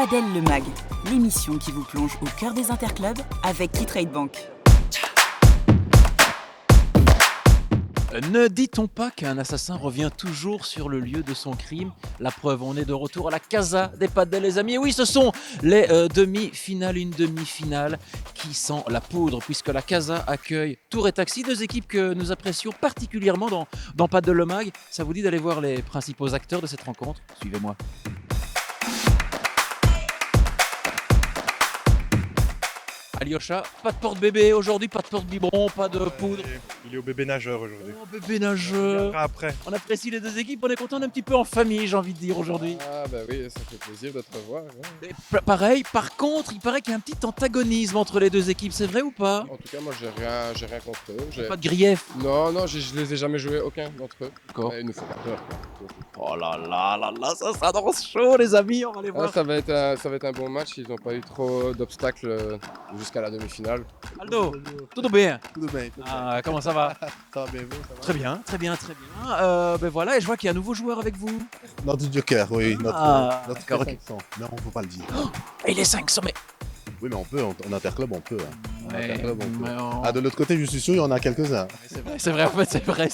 Padel le Mag, l'émission qui vous plonge au cœur des interclubs avec Keytrade Bank. Ne dit-on pas qu'un assassin revient toujours sur le lieu de son crime? La preuve, on est de retour à la Casa des Padel, les amis. Et oui, ce sont les demi-finales, une demi-finale qui sent la poudre, puisque la Casa accueille Tour et Taxi, deux équipes que nous apprécions particulièrement dans Padel le Mag. Ça vous dit d'aller voir les principaux acteurs de cette rencontre? Suivez-moi. Alyosha, pas de porte-bébé aujourd'hui, pas de porte-biberon, pas de poudre. Il est au bébé nageur aujourd'hui. Oh, bébé nageur. Après. On apprécie les deux équipes, on est content d'un petit peu en famille, j'ai envie de dire aujourd'hui. Ah bah oui, ça fait plaisir de te revoir. Ouais. Et pareil, par contre, il paraît qu'il y a un petit antagonisme entre les deux équipes, c'est vrai ou pas? En tout cas, moi j'ai rien contre eux. Pas de grief. Non, je les ai jamais joués, aucun d'entre eux. D'accord. Il nous faut pas peur. Oh là, ça danse chaud les amis, on va les voir. Ça va être un bon match, ils n'ont pas eu trop d'obstacles jusqu'à la demi-finale. Aldo, tout bien? Tout bien. Ah, comment ça va? Ça va bien, vous, ça va? Très bien. Ben voilà, et je vois qu'il y a un nouveau joueur avec vous. Notre joker, oui. Notre d'accord, ok. 500. Non, on ne peut pas le dire. Et les 500, mais... Oui, mais on peut. En interclub, on peut. En Ouais, interclub, on peut. mais on- Ah, de l'autre côté, je suis sûr, il y en a quelques-uns. C'est vrai, en fait, c'est vrai.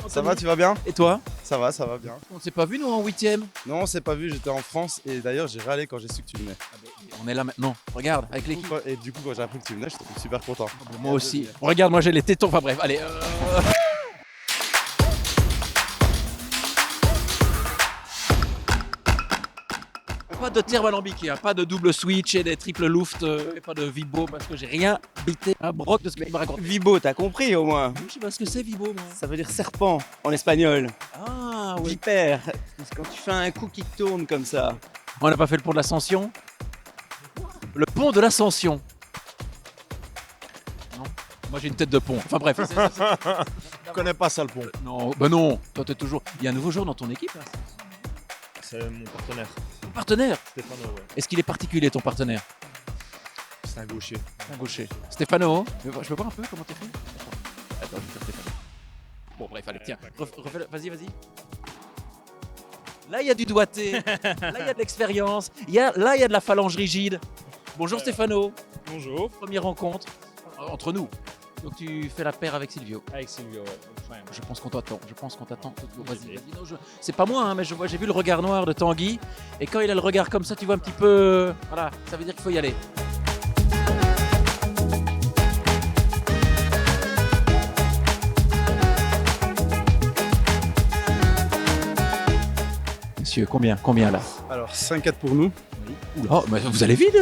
Ça va, tu vas bien? Et toi? Ça va bien. On ne s'est pas vu, nous, en 8ème? Non, on s'est pas vu, j'étais en France et d'ailleurs j'ai râlé quand j'ai su que tu venais. On est là maintenant. Regarde, avec l'équipe. Et du coup, quand j'ai appris que tu venais, j'étais super content. Moi aussi. Regarde, moi j'ai les tétons. Enfin bref, allez. Pas de terme alambiqué, hein, pas de double switch et des triple luft, et pas de Vibo parce que j'ai rien bité un broc de ce qu'il me raconte. Vibo, t'as compris au moins? Je sais pas ce que c'est Vibo, moi. Ça veut dire serpent en espagnol. Ah oui. Vipère. C'est quand tu fais un coup qui tourne comme ça. On n'a pas fait le pont de l'Ascension? Le pont de l'Ascension. Non. Moi j'ai une tête de pont. Enfin bref. Je connais pas ça le pont. Non, bah non. Toi t'es toujours. Il y a un nouveau joueur dans ton équipe là? C'est mon partenaire. Ton partenaire? Stéphano, ouais. Est-ce qu'il est particulier ton partenaire? C'est un gaucher. Un gaucher. Stéphano, je peux voir un peu comment t'es fait? Attends, je vais faire Stéphano. Bon bref, allez, tiens, refais-le. Vas-y. Là, il y a du doigté. Là, il y a de l'expérience. Là, il y a de la phalange rigide. Bonjour Stéphano. Bonjour. Première rencontre entre nous. Donc tu fais la paire avec Silvio. Avec Silvio, ouais. Je pense qu'on t'attend. Vas-y. Non, c'est pas moi, hein, mais j'ai vu le regard noir de Tanguy. Et quand il a le regard comme ça, tu vois un petit peu. Voilà, ça veut dire qu'il faut y aller. Monsieur, combien là? Alors 5-4 pour nous, Oh, mais vous allez vite,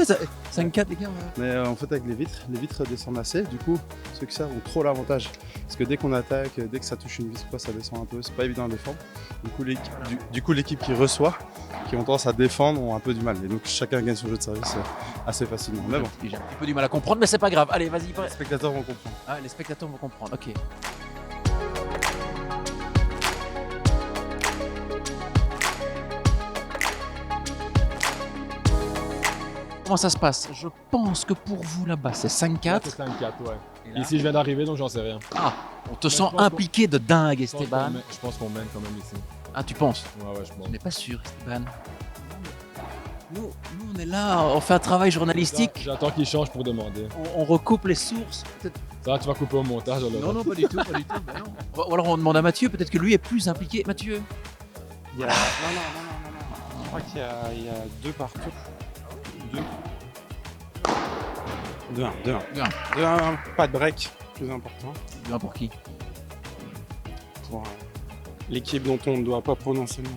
5-4 les gars. mais en fait avec les vitres descendent assez. Du coup, ceux qui savent ont trop l'avantage. Parce que dès qu'on attaque, dès que ça touche une vitre, quoi, ça descend un peu. C'est pas évident à défendre. Du coup, l'équipe qui reçoit, qui ont tendance à défendre, ont un peu du mal. Et donc chacun gagne son jeu de service assez facilement. Mais bon, J'ai un petit peu du mal à comprendre, mais c'est pas grave. Allez, vas-y. les spectateurs vont comprendre. Ah, les spectateurs vont comprendre, ok. Comment ça se passe? Je pense que pour vous là-bas, c'est 5-4. C'est 5-4, ouais. Et là- Ici, je viens d'arriver, donc j'en sais rien. On te sent je pense impliqué de dingue, Je pense Esteban. je pense qu'on mène quand même ici. Ah, tu penses? Ouais, je pense. Je n'ai pas sûr, Esteban. Nous, on est là, on fait un travail journalistique. J'attends qu'il change pour demander. On recoupe les sources. Peut-être. Ça va, tu vas couper au montage, alors. Non, pas du tout. Ben non. Ou alors on demande à Mathieu, peut-être que lui est plus impliqué. Mathieu. Il y a... Non. Je crois qu'il y a 2 partout. 2-1. Pas de break, plus important. Bien pour qui? Pour l'équipe dont on ne doit pas prononcer le nom.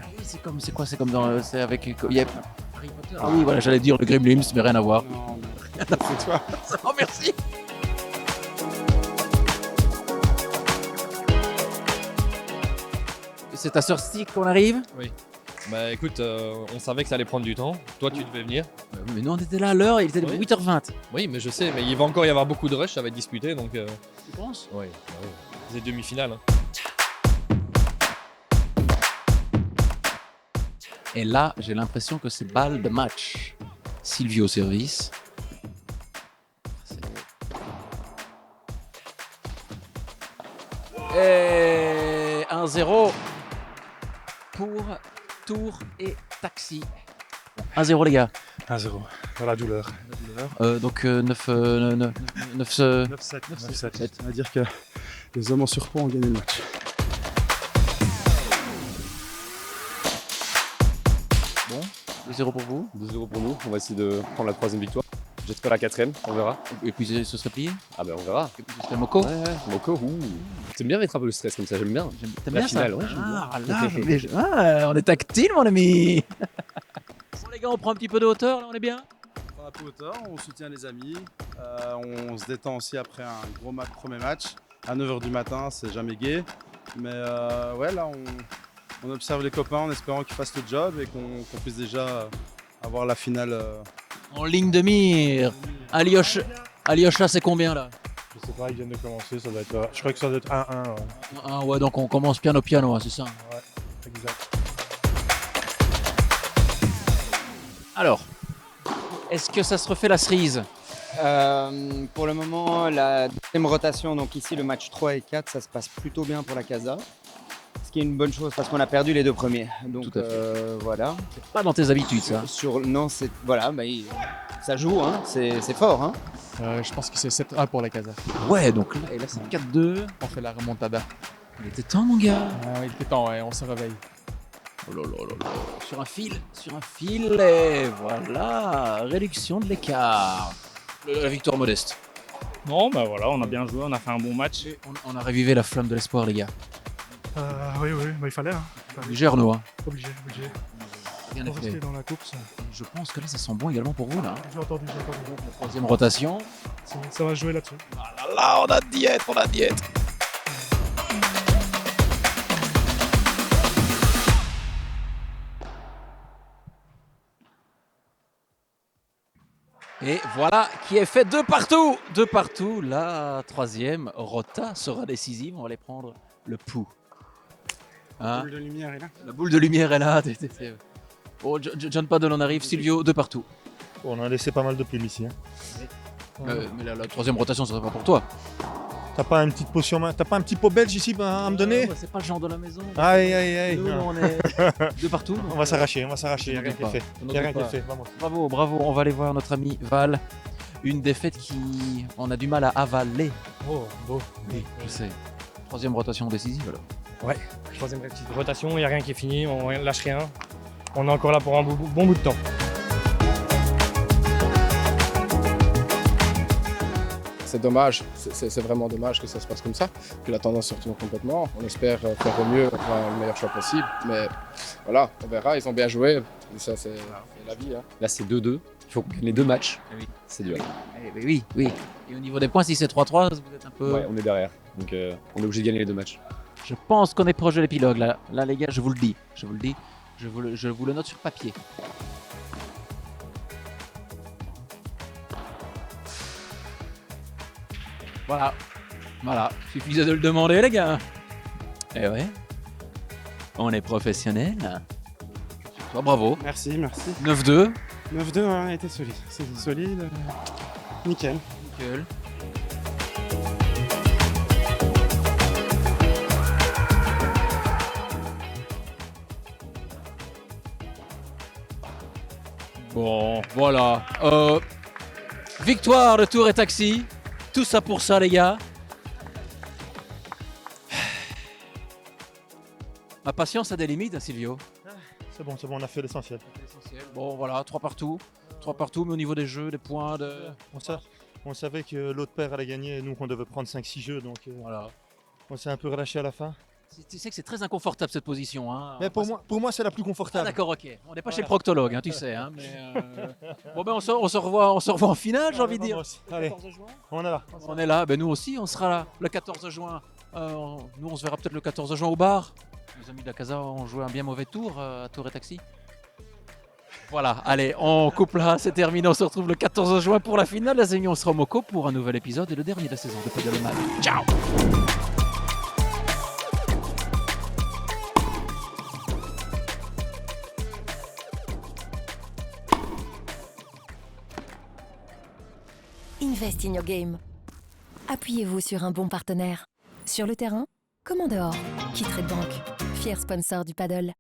C'est comme dans. C'est avec. Il y a Harry Potter. Ah oui, voilà, j'allais dire le Gremlins, mais rien à voir. Non, c'est toi. Oh, merci. C'est à Sur Stick qu'on arrive? Bah écoute, on savait que ça allait prendre du temps. Toi, tu devais venir. Mais nous, on était là à l'heure, il était Oui. 8h20. Oui, mais je sais, mais il va encore y avoir beaucoup de rush, ça va être disputé, donc... Tu penses? Oui, c'est demi-finale. Hein. Et là, j'ai l'impression que c'est balle de match. Silvio au service. Et 1-0 pour Tour et Taxi. 1-0 les gars. 1-0. Dans la douleur. Donc 9-7. 9-7. On va dire que les hommes en surpoids ont gagné le match. Bon, 2-0 pour vous. 2-0 pour nous, on va essayer de prendre la 3e victoire. J'espère la 4e, on verra. Et puis ce serait plié. Ah ben on verra. Et puis ce serait Moko. Ouais, Moko, ouh. T'aimes bien mettre un peu le stress comme ça, j'aime bien. T'aimes La bien finale, ça ouais, j'aime bien. On est tactile, mon ami. Bon, les gars, on prend un petit peu de hauteur, là, on est bien. On prend un peu hauteur, on soutient les amis. On se détend aussi après un gros premier match. À 9h du matin, c'est jamais gai. Mais ouais, là, on observe les copains en espérant qu'ils fassent le job et qu'on puisse déjà avoir la finale. En ligne de mire. Alyosha, c'est combien là? Je sais pas, ils viennent de commencer, ça doit être. Je crois que ça doit être 1-1. Ouais. Ah ouais, donc on commence piano, hein, c'est ça. Ouais, exact. Alors, est-ce que ça se refait la cerise? Pour le moment, la deuxième rotation, donc ici le match 3 et 4, ça se passe plutôt bien pour la Casa. Ce qui est une bonne chose parce qu'on a perdu les 2 premiers. Donc Tout à fait. voilà. Pas dans tes habitudes, ça. Non, c'est voilà, ça joue, hein, c'est fort. Hein. Je pense que c'est 7-1 pour la Casa. Ouais, donc là, et là c'est 4-2. On fait la remontada. Il était temps, mon gars. Il était temps, ouais, on se réveille. Oh là là là là. Sur un fil, et voilà, réduction de l'écart. La victoire modeste. Non, bah voilà, on a bien joué, on a fait un bon match. On a ravivé la flamme de l'espoir, les gars. Oui, bah, il fallait. Hein. Obligé, Arnaud. Hein. Obligé. Rien Pour à rester faire. dans la course. Je pense que là, ça sent bon également pour vous, là. J'ai entendu. La 3e rotation. Ça va jouer là-dessus. Là, on a diète. Et voilà qui est fait 2 partout. 2 partout. La 3e rota sera décisive. On va aller prendre le pouls. Hein? La boule de lumière est là. La boule de lumière est là. Oh, John Paddle en arrive. Silvio, 2 partout. On a laissé pas mal de plumes ici. Hein. Mais la 3e rotation, ce serait pas pour toi. T'as pas une petite potion, t'as pas un petit pot belge ici à me donner? Ouais, c'est pas le genre de la maison. Aïe. Nous, on est 2 partout. On va s'arracher, il n'y a rien qui est fait. On Il n'y a rien n'oublie qui est pas. fait, vamos. Bravo, on va aller voir notre ami Val. Une défaite qui on a du mal à avaler. Oh, beau. Oui, je sais. 3e rotation décisive alors. Ouais, 3e rotation, il n'y a rien qui est fini, on lâche rien. On est encore là pour un bon bout de temps. C'est dommage, c'est vraiment dommage que ça se passe comme ça, que la tendance se retourne complètement. On espère faire au mieux, avoir le meilleur choix possible, mais voilà, on verra, ils ont bien joué, et ça c'est la vie. Hein. Là c'est 2-2, il faut qu'on gagne les 2 matchs. Oui. C'est dur. Oui. Et au niveau des points, si c'est 3-3, vous êtes un peu... Ouais, on est derrière, donc on est obligé de gagner les 2 matchs. Je pense qu'on est proche de l'épilogue là. Là les gars, je vous le dis. Je vous le note sur papier. Voilà, suffisait de le demander les gars. Eh ouais, on est professionnel. Toi, bravo. Merci. 9-2. 9-2, on a été solide. C'est solide. Nickel. Bon, voilà. Victoire de Tour et Taxi. Tout ça pour ça les gars. Ma patience a des limites, hein, Silvio. C'est bon, on a fait l'essentiel. Bon voilà, 3 partout, mais au niveau des jeux, des points, On savait que l'autre paire allait gagner et nous qu'on devait prendre 5-6 jeux, donc voilà. On s'est un peu relâché à la fin. Tu sais que c'est très inconfortable cette position. Hein. Mais pour moi c'est la plus Ah, confortable. d'accord, ok. On n'est pas chez le proctologue, hein, tu sais. Hein, mais, Bon ben on se revoit en finale, j'ai envie de dire. Vamos. Allez, on est là. On est là, ben nous aussi, on sera là le 14 juin. Nous on se verra peut-être le 14 juin au bar. Les amis de la Casa ont joué un bien mauvais tour à Tour et Taxi. Voilà, allez, on coupe là, c'est terminé. On se retrouve le 14 juin pour la finale. Les amis, on sera au Moco pour un nouvel épisode et le dernier de la saison de Paddle le Mal. Ciao. Invest in your game. Appuyez-vous sur un bon partenaire. Sur le terrain, comme en dehors. Qui Trade Bank, fier sponsor du paddle.